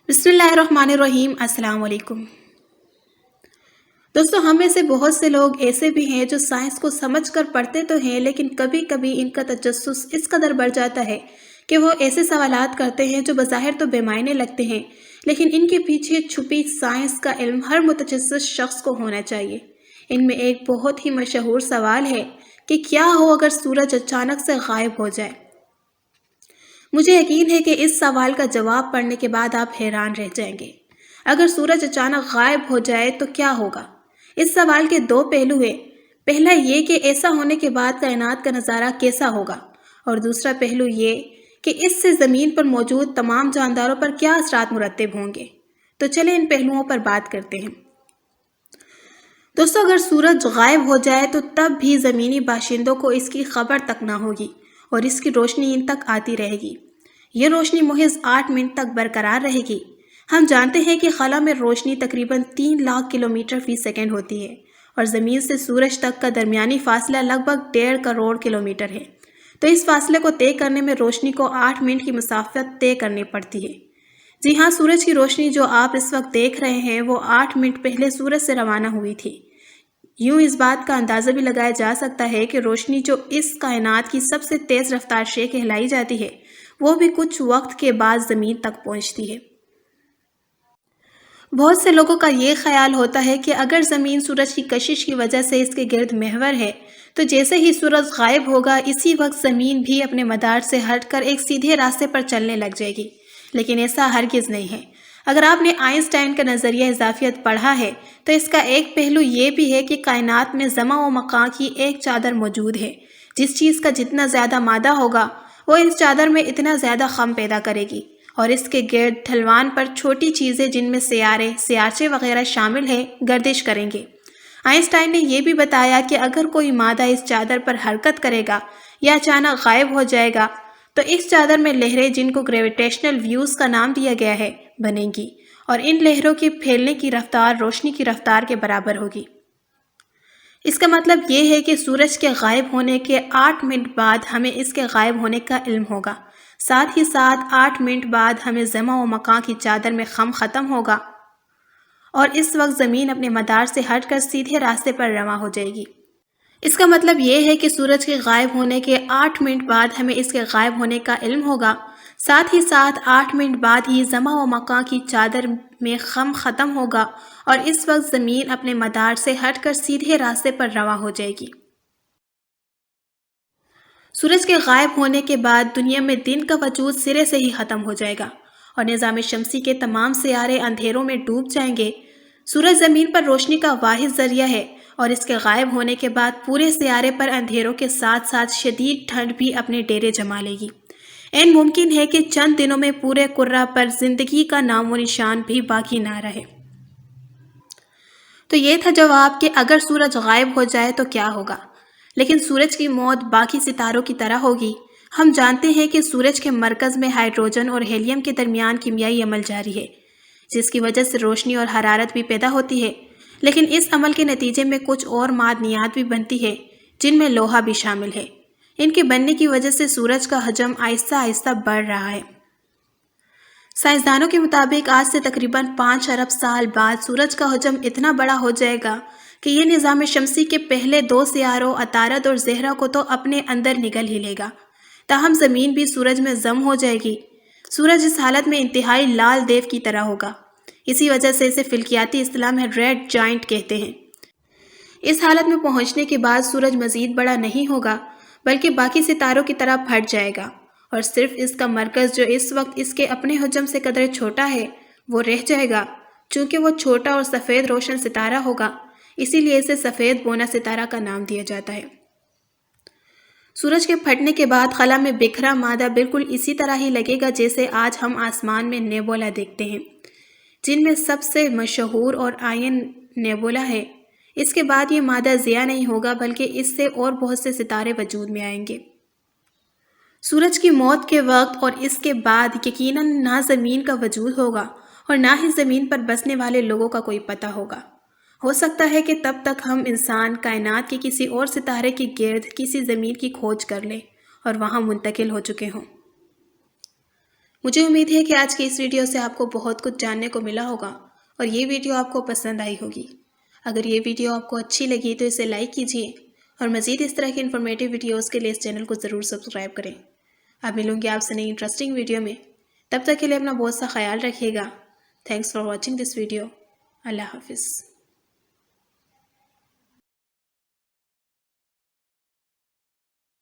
बिस्मिल्लाहिर्रहमानिर्रहीम। अस्सलाम वालेकुम। दोस्तों, हम में से बहुत से लोग ऐसे भी हैं जो साइंस को समझकर पढ़ते तो हैं, लेकिन कभी कभी इनका तजस्सुस इस कदर बढ़ जाता है कि वो ऐसे सवालात करते हैं जो बज़ाहिर तो बेमायने लगते हैं, लेकिन इनके पीछे छुपी साइंस का इल्म हर मुतजस्सिस शख्स को होना चाहिए। इनमें एक बहुत ही मशहूर सवाल है कि क्या हो अगर सूरज अचानक से गायब हो जाए। मुझे यकीन है कि इस सवाल का जवाब पढ़ने के बाद आप हैरान रह जाएंगे। अगर सूरज अचानक गायब हो जाए तो क्या होगा? इस सवाल के दो पहलू हैं। पहला ये कि ऐसा होने के बाद कायनात का नज़ारा कैसा होगा, और दूसरा पहलू ये कि इससे ज़मीन पर मौजूद तमाम जानदारों पर क्या असरात मुरतब होंगे। तो चलें इन पहलुओं पर बात करते हैं। दोस्तों, अगर सूरज गायब हो जाए तो तब भी ज़मीनी बाशिंदों को इसकी खबर तक ना होगी और इसकी रोशनी इन तक आती रहेगी। ये रोशनी महज 8 मिनट तक बरकरार रहेगी। हम जानते हैं कि खला में रोशनी तकरीबन 3 लाख किलोमीटर फी सेकंड होती है और ज़मीन से सूरज तक का दरमियानी फासला लगभग 1.5 करोड़ किलोमीटर है। तो इस फासले को तय करने में रोशनी को 8 मिनट की मुसाफत तय करनी पड़ती है। जी हाँ, सूरज की रोशनी जो आप इस वक्त देख रहे हैं वो 8 मिनट पहले सूरज से रवाना हुई थी। यूँ इस बात का अंदाज़ा भी लगाया जा सकता है कि रोशनी जो इस कायनात की सबसे तेज़ रफ्तार शे कहलाई जाती है, वो भी कुछ वक्त के बाद ज़मीन तक पहुँचती है। बहुत से लोगों का ये ख्याल होता है कि अगर ज़मीन सूरज की कशिश की वजह से इसके गिर्द महवर है, तो जैसे ही सूरज गायब होगा इसी वक्त ज़मीन भी अपने मदार से हटकर एक सीधे रास्ते पर चलने लग जाएगी। लेकिन ऐसा हरगिज़ नहीं है। अगर आपने आइंस्टाइन का नज़रिया इजाफियत पढ़ा है तो इसका एक पहलू ये भी है कि कायनात में ज़मा व मकां की एक चादर मौजूद है। जिस चीज़ का जितना ज़्यादा मादा होगा वो इस चादर में इतना ज़्यादा खम पैदा करेगी और इसके गिर्द ढलवान पर छोटी चीज़ें जिनमें सियारे सियारचे वगैरह शामिल हैं गर्दिश करेंगे। आइंस्टाइन ने यह भी बताया कि अगर कोई मादा इस चादर पर हरकत करेगा या अचानक गायब हो जाएगा तो इस चादर में लहरें, जिनको ग्रेविटेशनल व्यूज़ का नाम दिया गया है, बनेंगी और इन लहरों की फैलने की रफ्तार रोशनी की रफ्तार के बराबर होगी। इसका मतलब ये है कि सूरज के गायब होने के 8 मिनट बाद हमें इसके गायब होने का इल्म होगा। साथ ही साथ 8 मिनट बाद हमें ज़मा व मकां की चादर में खम ख़त्म होगा और इस वक्त ज़मीन अपने मदार से हटकर सीधे रास्ते पर रवा हो जाएगी। इसका मतलब ये है कि सूरज के गायब होने के 8 मिनट बाद हमें इसके गायब होने का इल्म होगा। साथ ही साथ 8 मिनट बाद ही ज़मा व मकां की चादर में खम ख़त्म होगा और इस वक्त ज़मीन अपने मदार से हटकर सीधे रास्ते पर रवा हो जाएगी। सूरज के गायब होने के बाद दुनिया में दिन का वजूद सिरे से ही ख़त्म हो जाएगा और निज़ाम शमसी के तमाम सियारे अंधेरों में डूब जाएंगे। सूरज ज़मीन पर रोशनी का वाहिद ज़रिया है और इसके गायब होने के बाद पूरे सियारे पर अंधेरों के साथ साथ शदीद ठंड भी अपने डेरे जमा लेगी। ऐन मुमकिन है कि चंद दिनों में पूरे कुर्रा पर ज़िंदगी का नामो निशान भी बाकी ना रहे। तो ये था जवाब कि अगर सूरज गायब हो जाए तो क्या होगा। लेकिन सूरज की मौत बाकी सितारों की तरह होगी। हम जानते हैं कि सूरज के मरकज़ में हाइड्रोजन और हीलियम के दरमियान कीमियाई अमल जारी है, जिसकी वजह से रोशनी और हरारत भी पैदा होती है। लेकिन इस अमल के नतीजे में कुछ और मादनियात भी बनती है, जिनमें लोहा भी शामिल है। इनके बनने की वजह से सूरज का हजम आहिस्ता आहिस्ता बढ़ रहा है। साइंसदानों के मुताबिक आज से तकरीबन 5 अरब साल बाद सूरज का हजम इतना बड़ा हो जाएगा कि यह निज़ाम शमसी के पहले 2 सियारों अतारद और ज़हरा को तो अपने अंदर निगल ही लेगा। ताहम ज़मीन भी सूरज में जम हो जाएगी। सूरज इस हालत में इंतहाई लाल देव की तरह होगा। इसी वजह से इसे फिल्कियाती इस्तिलाह में रेड जाइंट कहते हैं। इस हालत में पहुंचने के बाद सूरज मज़ीद बड़ा नहीं होगा, बल्कि बाकी सितारों की तरह फट जाएगा और सिर्फ इसका मरकज़, जो इस वक्त इसके अपने हजम से कदर छोटा है, वो रह जाएगा। चूँकि वो छोटा और सफ़ेद रोशन सितारा होगा, इसीलिए इसे सफ़ेद बोना सितारा का नाम दिया जाता है। सूरज के फटने के बाद खला में बिखरा मादा बिल्कुल इसी तरह ही लगेगा जैसे आज हम आसमान में नेबुला देखते हैं, जिनमें सबसे मशहूर और आयन नेबुला है। इसके बाद ये मादा ज़िया नहीं होगा, बल्कि इससे और बहुत से सितारे वजूद में आएंगे। सूरज की मौत के वक्त और इसके बाद यकीनन ना ज़मीन का वजूद होगा और ना ही ज़मीन पर बसने वाले लोगों का कोई पता होगा। हो सकता है कि तब तक हम इंसान कायनात के किसी और सितारे के गिर्द किसी ज़मीन की खोज कर लें और वहाँ मुंतकिल हो चुके हों। مجھے امید ہے کہ آج کی اس ویڈیو سے آپ کو بہت کچھ جاننے کو ملا ہوگا اور یہ ویڈیو آپ کو پسند آئی ہوگی۔ اگر یہ ویڈیو آپ کو اچھی لگی تو اسے لائک کیجیے اور مزید اس طرح کی انفارمیٹیو ویڈیوز کے لیے اس چینل کو ضرور سبسکرائب کریں۔ اب ملوں گی آپ سے نئی انٹرسٹنگ ویڈیو میں، تب تک کے لیے اپنا بہت سا خیال رکھیے گا۔ Thanks for watching this video. اللہ حافظ۔